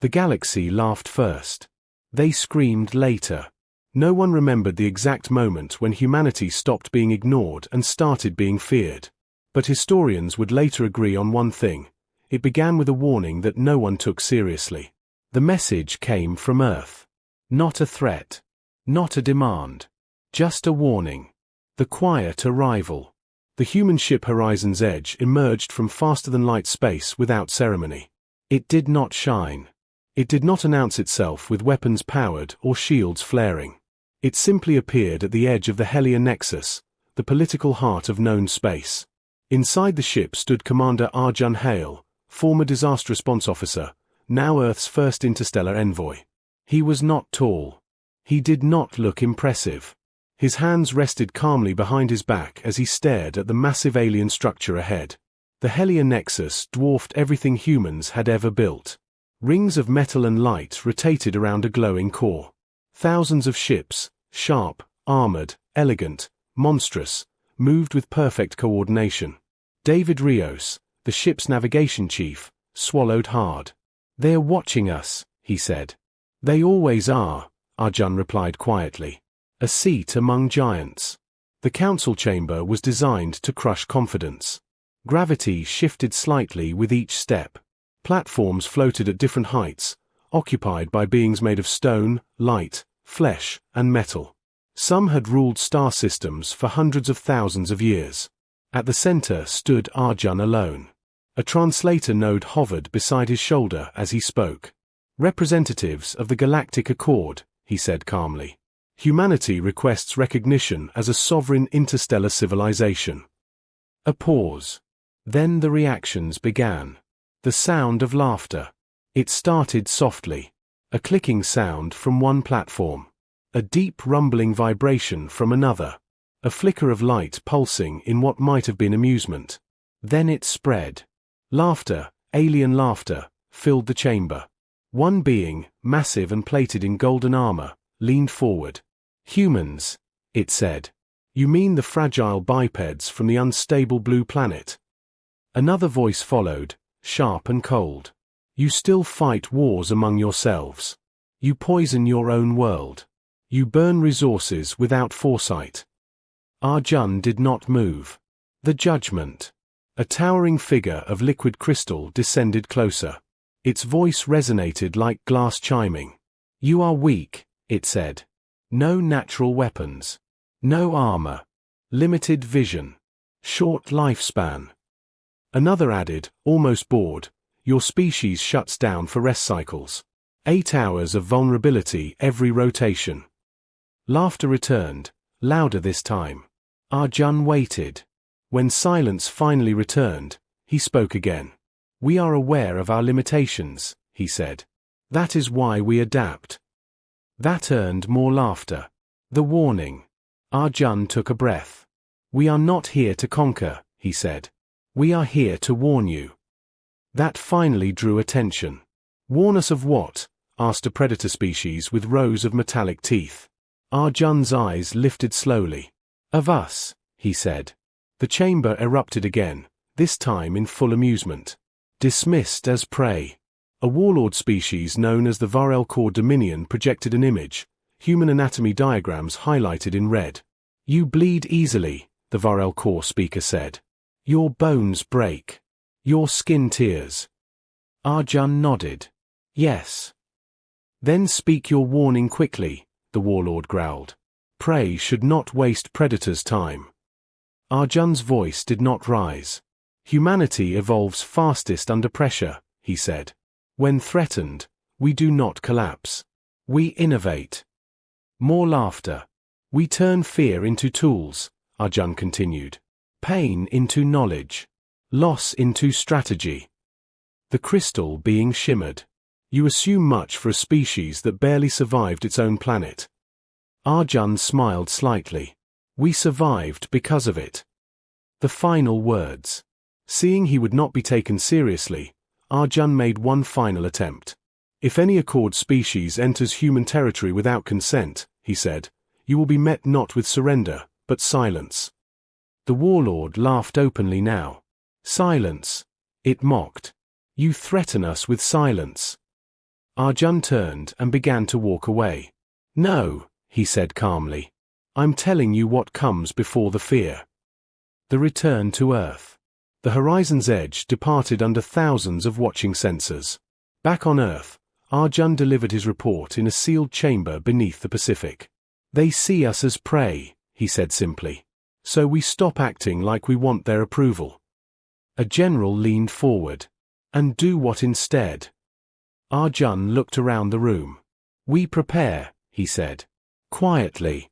The galaxy laughed first. They screamed later. No one remembered the exact moment when humanity stopped being ignored and started being feared. But historians would later agree on one thing. It began with a warning that no one took seriously. The message came from Earth. Not a threat. Not a demand. Just a warning. The quiet arrival. The human ship Horizon's Edge emerged from faster-than-light space without ceremony. It did not shine. It did not announce itself with weapons powered or shields flaring. It simply appeared at the edge of the Hellier Nexus, the political heart of known space. Inside the ship stood Commander Arjun Hale, former disaster response officer, now Earth's first interstellar envoy. He was not tall. He did not look impressive. His hands rested calmly behind his back as he stared at the massive alien structure ahead. The Hellier Nexus dwarfed everything humans had ever built. Rings of metal and light rotated around a glowing core. Thousands of ships, sharp, armored, elegant, monstrous, moved with perfect coordination. David Rios, the ship's navigation chief, swallowed hard. "They're watching us," he said. "They always are," Arjun replied quietly. A seat among giants. The council chamber was designed to crush confidence. Gravity shifted slightly with each step. Platforms floated at different heights, occupied by beings made of stone, light, flesh, and metal. Some had ruled star systems for hundreds of thousands of years. At the center stood Arjun alone. A translator node hovered beside his shoulder as he spoke. "Representatives of the Galactic Accord," he said calmly. "Humanity requests recognition as a sovereign interstellar civilization." A pause. Then the reactions began. The sound of laughter. It started softly. A clicking sound from one platform. A deep rumbling vibration from another. A flicker of light pulsing in what might have been amusement. Then it spread. Laughter, alien laughter, filled the chamber. One being, massive and plated in golden armor, leaned forward. "Humans," it said. "You mean the fragile bipeds from the unstable blue planet?" Another voice followed, sharp and cold. "You still fight wars among yourselves. You poison your own world. You burn resources without foresight." Arjun did not move. The judgment. A towering figure of liquid crystal descended closer. Its voice resonated like glass chiming. "You are weak," it said. "No natural weapons. No armor. Limited vision. Short lifespan." Another added, almost bored, "Your species shuts down for rest cycles. 8 hours of vulnerability every rotation." Laughter returned, louder this time. Arjun waited. When silence finally returned, he spoke again. "We are aware of our limitations," he said. "That is why we adapt." That earned more laughter. The warning. Arjun took a breath. "We are not here to conquer," he said. "We are here to warn you." That finally drew attention. "Warn us of what?" asked a predator species with rows of metallic teeth. Arjun's eyes lifted slowly. "Of us," he said. The chamber erupted again, this time in full amusement. "Dismissed as prey." A warlord species known as the Varel Core Dominion projected an image, human anatomy diagrams highlighted in red. "You bleed easily," the Varel Core speaker said. "Your bones break. Your skin tears." Arjun nodded. "Yes." "Then speak your warning quickly," the warlord growled. "Prey should not waste predators' time." Arjun's voice did not rise. "Humanity evolves fastest under pressure," he said. "When threatened, we do not collapse. We innovate." More laughter. "We turn fear into tools," Arjun continued. "Pain into knowledge. Loss into strategy." The crystal being shimmered. "You assume much for a species that barely survived its own planet." Arjun smiled slightly. "We survived because of it." The final words. Seeing he would not be taken seriously, Arjun made one final attempt. "If any Accord species enters human territory without consent," he said, "you will be met not with surrender, but silence." The warlord laughed openly now. "Silence," it mocked. "You threaten us with silence." Arjun turned and began to walk away. "No," he said calmly. "I'm telling you what comes before the fear. The return to Earth." The horizon's edge departed under thousands of watching sensors. Back on Earth, Arjun delivered his report in a sealed chamber beneath the Pacific. "They see us as prey," he said simply. "So we stop acting like we want their approval." A general leaned forward. "And do what instead?" Arjun looked around the room. "We prepare," he said. Quietly.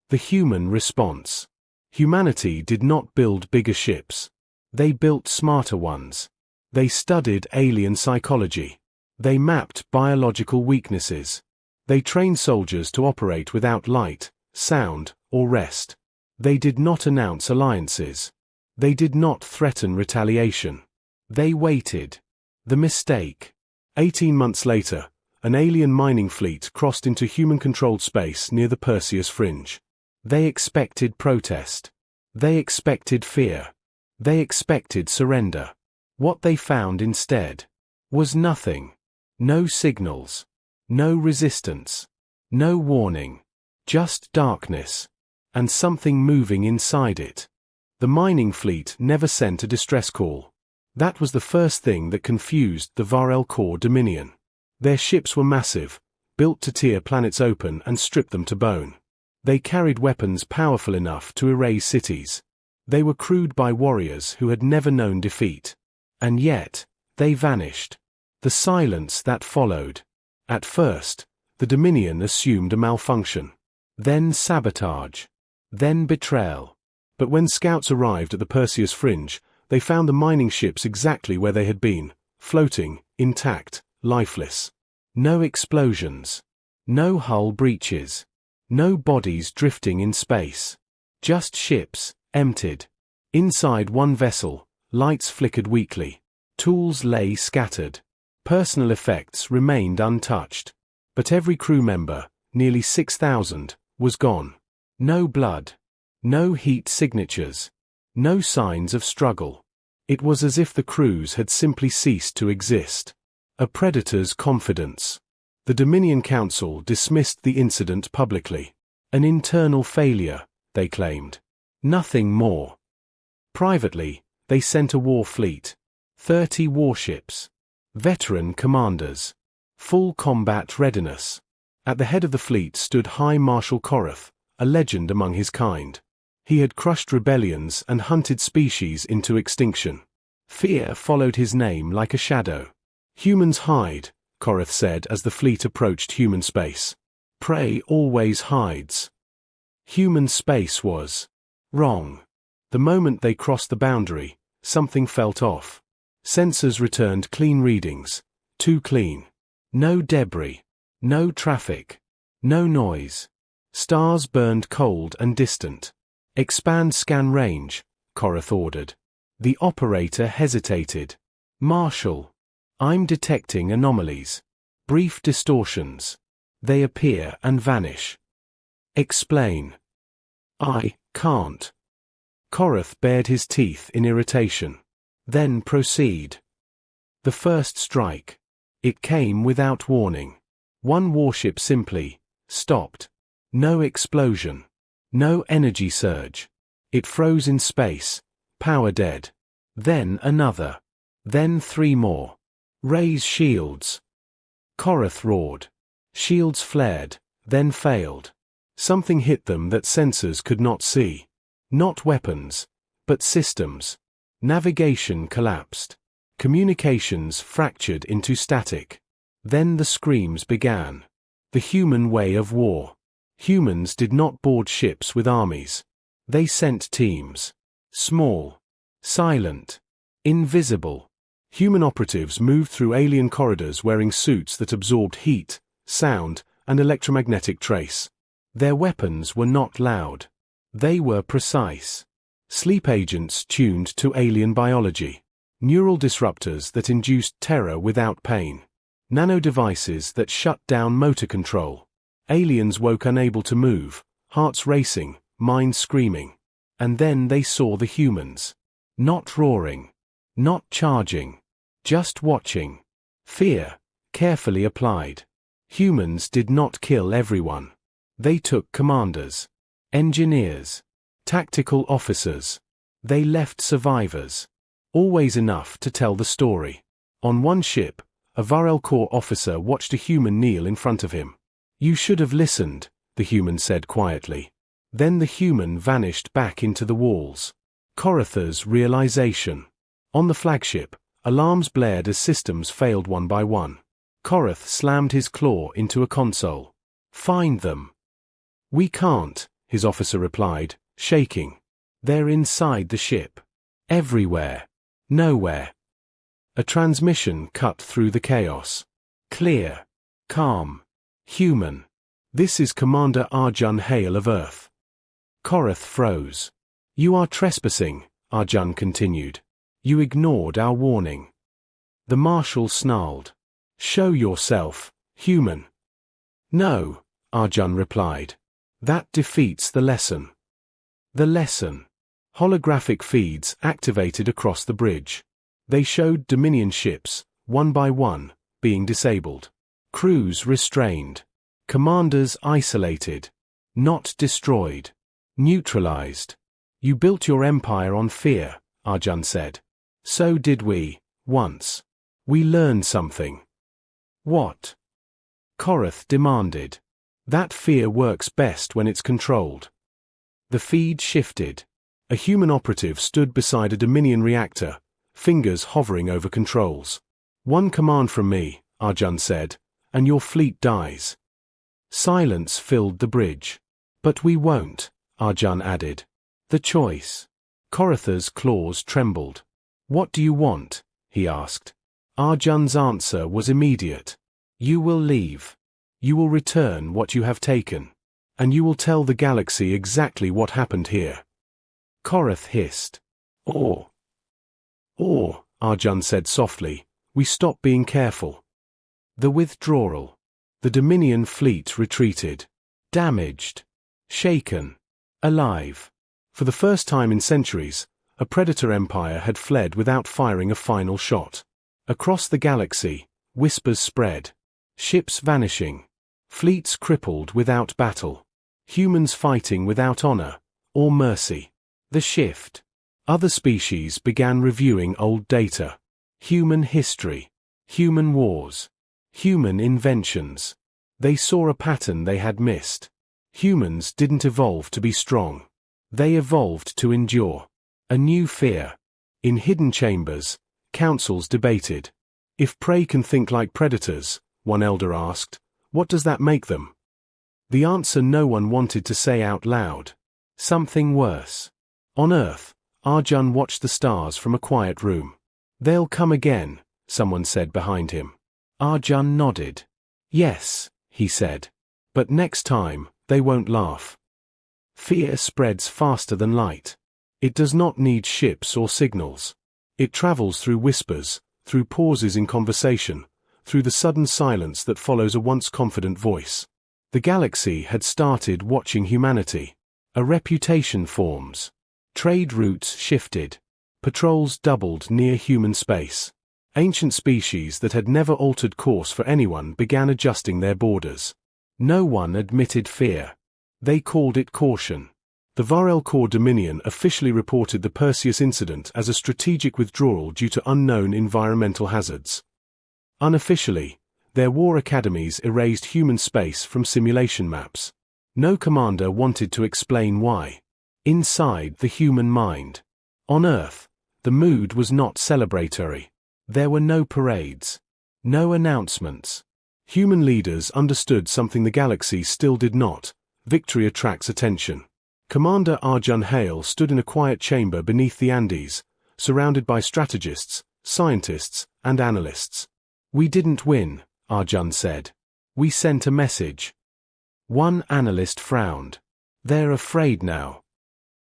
The human response. Humanity did not build bigger ships. They built smarter ones. They studied alien psychology. They mapped biological weaknesses. They trained soldiers to operate without light, sound, or rest. They did not announce alliances. They did not threaten retaliation. They waited. The mistake. 18 months later, an alien mining fleet crossed into human-controlled space near the Perseus Fringe. They expected protest. They expected fear. They expected surrender. What they found instead was nothing. No signals. No resistance. No warning. Just darkness. And something moving inside it. The mining fleet never sent a distress call. That was the first thing that confused the Varel Core Dominion. Their ships were massive, built to tear planets open and strip them to bone. They carried weapons powerful enough to erase cities. They were crewed by warriors who had never known defeat. And yet, they vanished. The silence that followed. At first, the Dominion assumed a malfunction. Then sabotage. Then betrayal. But when scouts arrived at the Perseus Fringe, they found the mining ships exactly where they had been, floating, intact, lifeless. No explosions. No hull breaches. No bodies drifting in space. Just ships, emptied. Inside one vessel, lights flickered weakly. Tools lay scattered. Personal effects remained untouched. But every crew member, nearly 6,000, was gone. No blood. No heat signatures. No signs of struggle. It was as if the crews had simply ceased to exist. A predator's confidence. The Dominion Council dismissed the incident publicly. An internal failure, they claimed. Nothing more. Privately, they sent a war fleet. 30 warships. Veteran commanders. Full combat readiness. At the head of the fleet stood High Marshal Korath, a legend among his kind. He had crushed rebellions and hunted species into extinction. Fear followed his name like a shadow. Humans hide, Korath said as the fleet approached human space. Prey always hides. Human space was wrong. The moment they crossed the boundary, something felt off. Sensors returned clean readings. Too clean. No debris. No traffic. No noise. Stars burned cold and distant. Expand scan range, Korath ordered. The operator hesitated. Marshal. I'm detecting anomalies. Brief distortions. They appear and vanish. Explain. I can't. Korath bared his teeth in irritation. Then proceed. The first strike. It came without warning. One warship simply stopped. No explosion. No energy surge. It froze in space, power dead. Then another. Then 3 more. Raise shields. Korath roared. Shields flared, then failed. Something hit them that sensors could not see. Not weapons, but systems. Navigation collapsed. Communications fractured into static. Then the screams began. The human way of war. Humans did not board ships with armies. They sent teams. Small. Silent. Invisible. Human operatives moved through alien corridors wearing suits that absorbed heat, sound, and electromagnetic trace. Their weapons were not loud. They were precise. Sleep agents tuned to alien biology. Neural disruptors that induced terror without pain. Nano devices that shut down motor control. Aliens woke unable to move, hearts racing, minds screaming. And then they saw the humans. Not roaring. Not charging. Just watching. Fear, Carefully applied. Humans did not kill everyone. They took commanders, engineers, tactical officers. They left survivors. Always enough to tell the story. On one ship, a Varel Corps officer watched a human kneel in front of him. "You should have listened," the human said quietly. Then the human vanished back into the walls. Koratha's realization. On the flagship, alarms blared as systems failed one by one. Korath slammed his claw into a console. "Find them." "We can't," his officer replied, shaking. "They're inside the ship. Everywhere. Nowhere." A transmission cut through the chaos. "Clear. Calm. Human. This is Commander Arjun Hale of Earth." Korath froze. "You are trespassing," Arjun continued. "You ignored our warning." The marshal snarled. "Show yourself, human." "No," Arjun replied. "That defeats the lesson." The lesson. Holographic feeds activated across the bridge. They showed Dominion ships, one by one, being disabled. Crews restrained. Commanders isolated. Not destroyed. Neutralized. "You built your empire on fear," Arjun said. "So did we, once. We learned something." "What?" Korath demanded. "That fear works best when it's controlled." The feed shifted. A human operative stood beside a Dominion reactor, fingers hovering over controls. "One command from me," Arjun said, "and your fleet dies." Silence filled the bridge. "But we won't," Arjun added. "The choice." Koratha's claws trembled. "What do you want?" he asked. Arjun's answer was immediate. "You will leave. You will return what you have taken. And you will tell the galaxy exactly what happened here." Korath hissed. Or, Arjun said softly, "we stop being careful." The withdrawal. The Dominion fleet retreated. Damaged. Shaken. Alive. For the first time in centuries, a predator empire had fled without firing a final shot. Across the galaxy, whispers spread. Ships vanishing. Fleets crippled without battle. Humans fighting without honor or mercy. The shift. Other species began reviewing old data. Human history. Human wars. Human inventions. They saw a pattern they had missed. Humans didn't evolve to be strong. They evolved to endure. A new fear. In hidden chambers, councils debated. "If prey can think like predators," one elder asked, "what does that make them?" The answer no one wanted to say out loud. Something worse. On Earth, Arjun watched the stars from a quiet room. "They'll come again," someone said behind him. Arjun nodded. "Yes," he said. "But next time, they won't laugh." Fear spreads faster than light. It does not need ships or signals. It travels through whispers, through pauses in conversation, through the sudden silence that follows a once confident voice. The galaxy had started watching humanity. A reputation forms. Trade routes shifted. Patrols doubled near human space. Ancient species that had never altered course for anyone began adjusting their borders. No one admitted fear. They called it caution. The Varel Corps Dominion officially reported the Perseus incident as a strategic withdrawal due to unknown environmental hazards. Unofficially, their war academies erased human space from simulation maps. No commander wanted to explain why. Inside the human mind. On Earth, the mood was not celebratory. There were no parades. No announcements. Human leaders understood something the galaxy still did not. Victory attracts attention. Commander Arjun Hale stood in a quiet chamber beneath the Andes, surrounded by strategists, scientists, and analysts. "We didn't win," Arjun said. "We sent a message." One analyst frowned. "They're afraid now."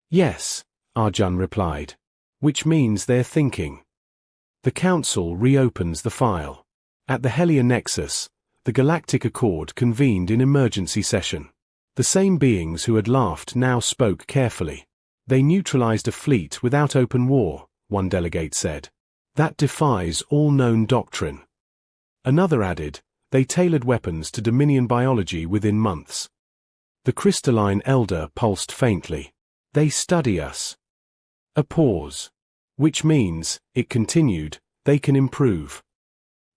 "Yes," Arjun replied. "Which means they're thinking." The Council reopens the file. At the Hellier Nexus, the Galactic Accord convened in emergency session. The same beings who had laughed now spoke carefully. "They neutralized a fleet without open war," one delegate said. "That defies all known doctrine." Another added, they tailored weapons to Dominion biology within months. The crystalline elder pulsed faintly. They study us. A pause. Which means, it continued, they can improve.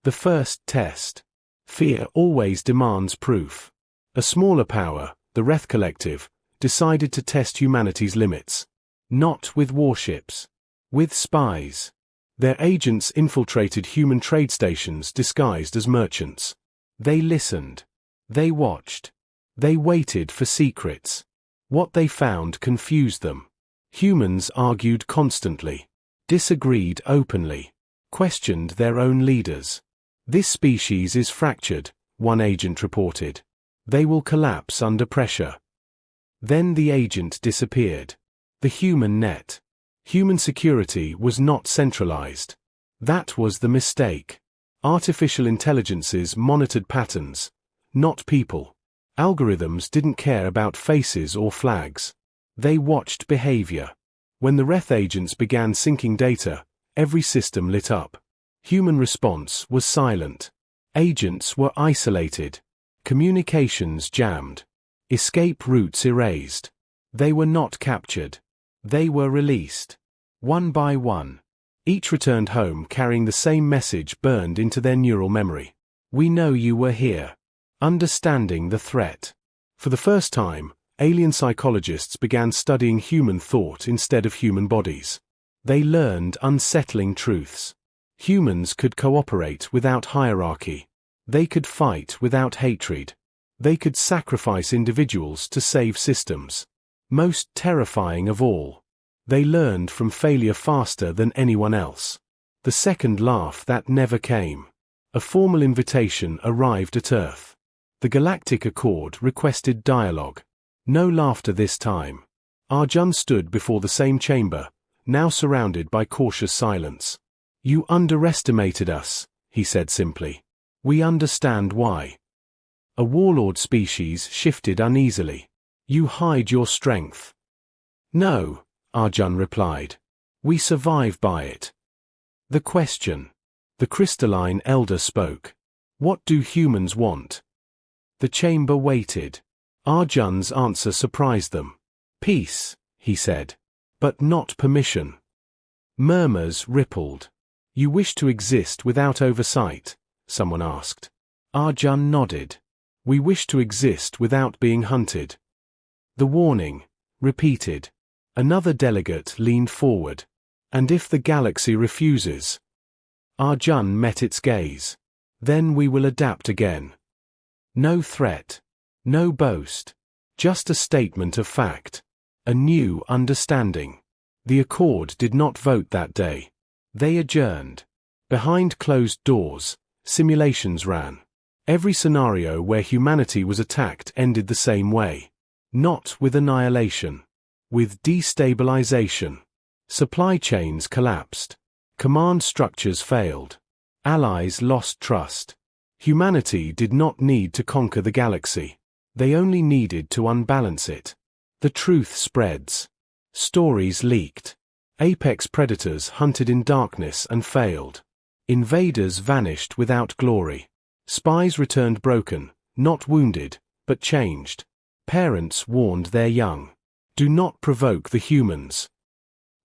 The first test. Fear always demands proof. A smaller power, the Wrath Collective, decided to test humanity's limits. Not with warships. With spies. Their agents infiltrated human trade stations disguised as merchants. They listened. They watched. They waited for secrets. What they found confused them. Humans argued constantly. Disagreed openly. Questioned their own leaders. This species is fractured, one agent reported. They will collapse under pressure. Then the agent disappeared. The human net. Human security was not centralized. That was the mistake. Artificial intelligences monitored patterns, not people. Algorithms didn't care about faces or flags. They watched behavior. When the Wrath agents began syncing data, every system lit up. Human response was silent. Agents were isolated. Communications jammed. Escape routes erased. They were not captured. They were released. One by one. Each returned home carrying the same message burned into their neural memory. We know you were here. Understanding the threat. For the first time, alien psychologists began studying human thought instead of human bodies. They learned unsettling truths. Humans could cooperate without hierarchy. They could fight without hatred. They could sacrifice individuals to save systems. Most terrifying of all, they learned from failure faster than anyone else. The second laugh that never came. A formal invitation arrived at Earth. The Galactic Accord requested dialogue. No laughter this time. Arjun stood before the same chamber, now surrounded by cautious silence. You underestimated us, he said simply. We understand why. A warlord species shifted uneasily. You hide your strength. No, Arjun replied. We survive by it. The question. The crystalline elder spoke. What do humans want? The chamber waited. Arjun's answer surprised them. Peace, he said. But not permission. Murmurs rippled. You wish to exist without oversight? Someone asked. Arjun nodded. We wish to exist without being hunted. The warning. Repeated. Another delegate leaned forward. And if the galaxy refuses? Arjun met its gaze. Then we will adapt again. No threat. No boast. Just a statement of fact. A new understanding. The Accord did not vote that day. They adjourned. Behind closed doors, simulations ran. Every scenario where humanity was attacked ended the same way. Not with annihilation. With destabilization. Supply chains collapsed. Command structures failed. Allies lost trust. Humanity did not need to conquer the galaxy. They only needed to unbalance it. The truth spreads. Stories leaked. Apex predators hunted in darkness and failed. Invaders vanished without glory. Spies returned broken, not wounded, but changed. Parents warned their young. Do not provoke the humans.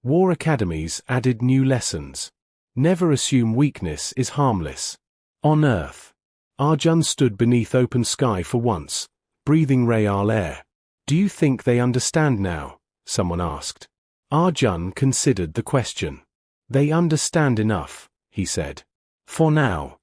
War academies added new lessons. Never assume weakness is harmless. On Earth. Arjun stood beneath open sky for once, breathing real air. Do you think they understand now? Someone asked. Arjun considered the question. They understand enough, he said. For now.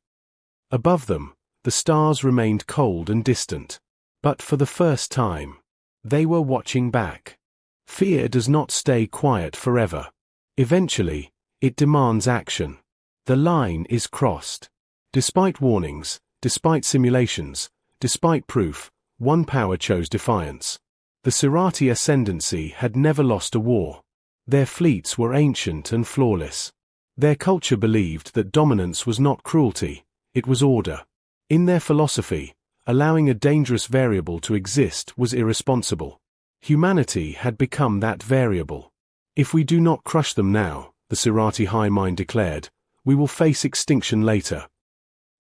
Above them, the stars remained cold and distant. But for the first time, they were watching back. Fear does not stay quiet forever. Eventually, it demands action. The line is crossed. Despite warnings, despite simulations, despite proof, one power chose defiance. The Sirati Ascendancy had never lost a war. Their fleets were ancient and flawless. Their culture believed that dominance was not cruelty, it was order. In their philosophy, allowing a dangerous variable to exist was irresponsible. Humanity had become that variable. If we do not crush them now, the Sirati High Mind declared, we will face extinction later.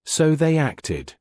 So they acted.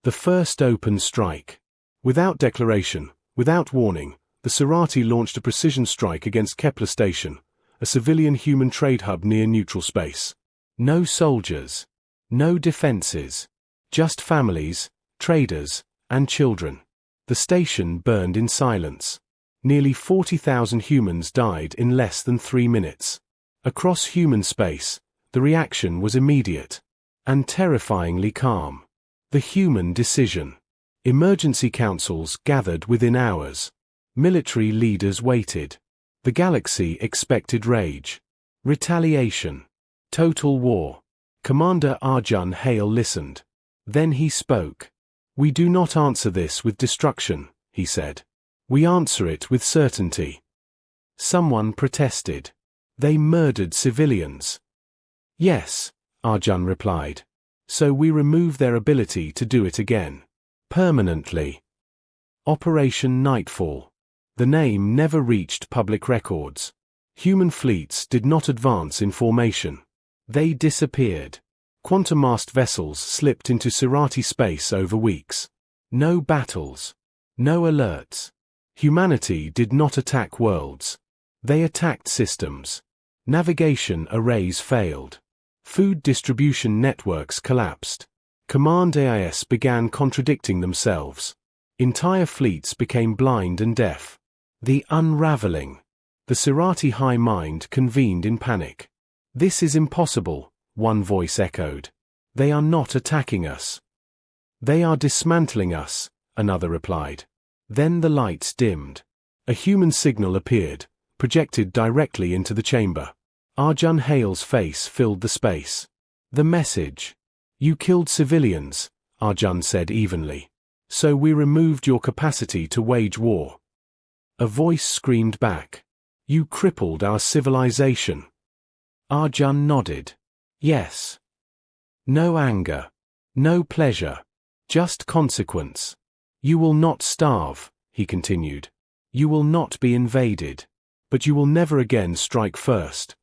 The first open strike. Without declaration, without warning, the Serati launched a precision strike against Kepler Station, a civilian human trade hub near neutral space. No soldiers. No defenses. Just families, traders, and children. The station burned in silence. Nearly 40,000 humans died in less than 3 minutes. Across human space, the reaction was immediate and terrifyingly calm. The human decision. Emergency councils gathered within hours. Military leaders waited. The galaxy expected rage. Retaliation. Total war. Commander Arjun Hale listened. Then he spoke. "We do not answer this with destruction," he said. "We answer it with certainty." Someone protested. "They murdered civilians." "Yes," Arjun replied. "So we remove their ability to do it again. Permanently." Operation Nightfall. The name never reached public records. Human fleets did not advance in formation. They disappeared. Quantum-massed vessels slipped into Serati space over weeks. No battles. No alerts. Humanity did not attack worlds. They attacked systems. Navigation arrays failed. Food distribution networks collapsed. Command AIS began contradicting themselves. Entire fleets became blind and deaf. The unraveling. The Serati high mind convened in panic. "This is impossible," one voice echoed. "They are not attacking us." "They are dismantling us," another replied. Then the lights dimmed. A human signal appeared, projected directly into the chamber. Arjun Hale's face filled the space. The message. "You killed civilians," Arjun said evenly. "So we removed your capacity to wage war." A voice screamed back. "You crippled our civilization." Arjun nodded. "Yes." No anger. No pleasure. Just consequence. "You will not starve," he continued. "You will not be invaded. But you will never again strike first."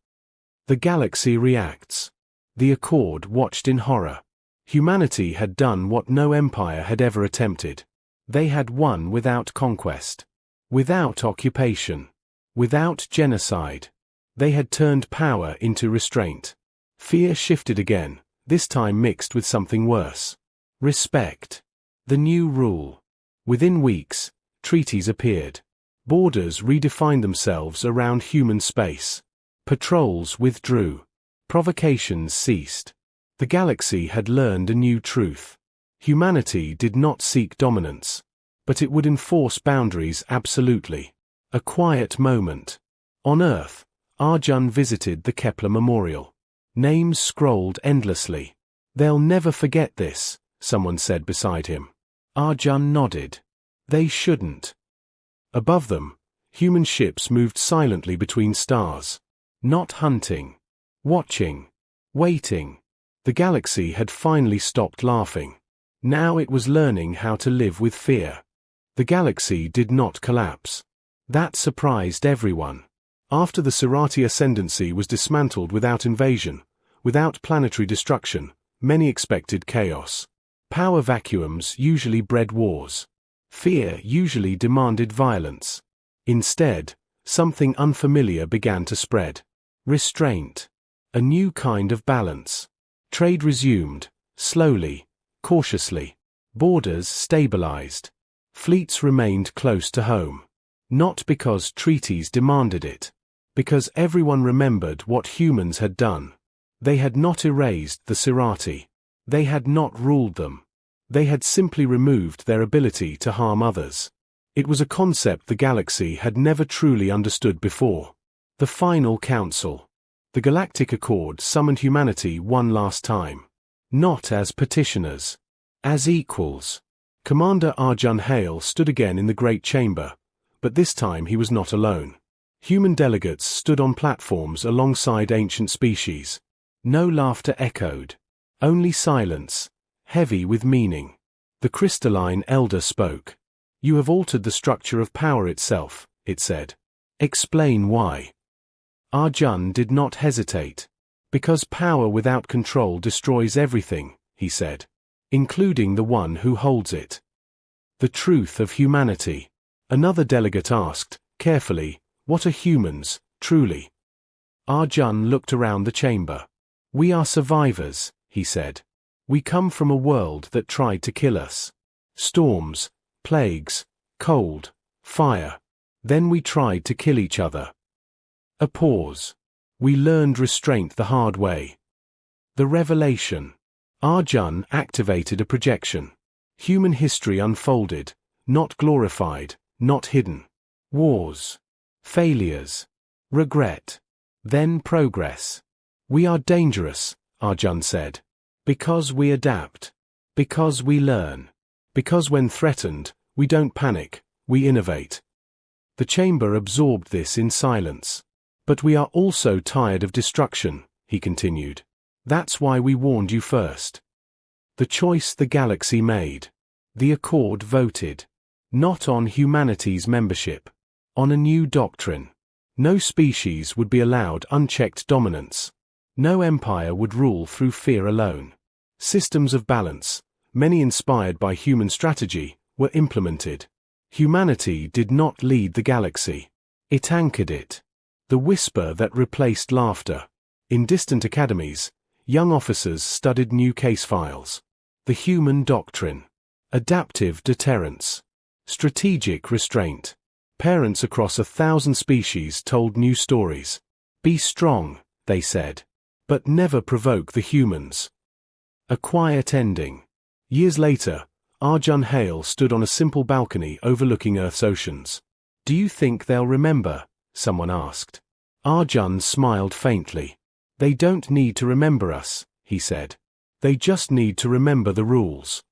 The galaxy reacts. The Accord watched in horror. Humanity had done what no empire had ever attempted. They had won without conquest. Without occupation. Without genocide. They had turned power into restraint. Fear shifted again, this time mixed with something worse. Respect. The new rule. Within weeks, treaties appeared. Borders redefined themselves around human space. Patrols withdrew. Provocations ceased. The galaxy had learned a new truth. Humanity did not seek dominance. But it would enforce boundaries absolutely. A quiet moment. On Earth, Arjun visited the Kepler Memorial. Names scrolled endlessly. "They'll never forget this," someone said beside him. Arjun nodded. "They shouldn't." Above them, human ships moved silently between stars. Not hunting. Watching. Waiting. The galaxy had finally stopped laughing. Now it was learning how to live with fear. The galaxy did not collapse. That surprised everyone. After the Serati ascendancy was dismantled without invasion, without planetary destruction, many expected chaos. Power vacuums usually bred wars. Fear usually demanded violence. Instead, something unfamiliar began to spread. Restraint. A new kind of balance. Trade resumed, slowly, cautiously. Borders stabilized. Fleets remained close to home. Not because treaties demanded it. Because everyone remembered what humans had done. They had not erased the Serati. They had not ruled them. They had simply removed their ability to harm others. It was a concept the galaxy had never truly understood before. The final council. The Galactic Accord summoned humanity one last time. Not as petitioners. As equals. Commander Arjun Hale stood again in the Great Chamber, but this time he was not alone. Human delegates stood on platforms alongside ancient species. No laughter echoed. Only silence, heavy with meaning. The crystalline elder spoke. "You have altered the structure of power itself," it said. "Explain why." Arjun did not hesitate. "Because power without control destroys everything," he said. including the one who holds it. The truth of humanity. Another delegate asked, carefully, what are humans, truly? Arjun looked around the chamber. We are survivors, he said. We come from a world that tried to kill us. Storms, plagues, cold, fire. Then we tried to kill each other. A pause. We learned restraint the hard way. The revelation. Arjun activated a projection. Human history unfolded, not glorified, not hidden. Wars. Failures. Regret. Then progress. We are dangerous, Arjun said. Because we adapt. Because we learn. Because when threatened, we don't panic, we innovate. The chamber absorbed this in silence. But we are also tired of destruction, he continued. That's why we warned you first. The choice the galaxy made. The Accord voted. Not on humanity's membership. On a new doctrine. No species would be allowed unchecked dominance. No empire would rule through fear alone. Systems of balance, many inspired by human strategy, were implemented. Humanity did not lead the galaxy. It anchored it. The whisper that replaced laughter. In distant academies, young officers studied new case files. The human doctrine. Adaptive deterrence. Strategic restraint. Parents across 1,000 species told new stories. Be strong, they said. But never provoke the humans. A quiet ending. Years later, Arjun Hale stood on a simple balcony overlooking Earth's oceans. Do you think they'll remember? Someone asked. Arjun smiled faintly. They don't need to remember us, he said. They just need to remember the rules.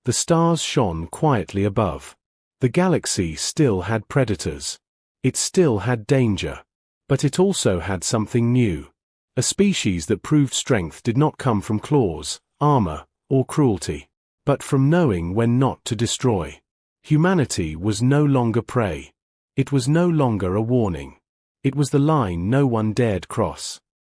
The stars shone quietly above. The galaxy still had predators. It still had danger. But it also had something new. A species that proved strength did not come from claws, armor, or cruelty, but from knowing when not to destroy. Humanity was no longer prey. It was no longer a warning. It was the line no one dared cross.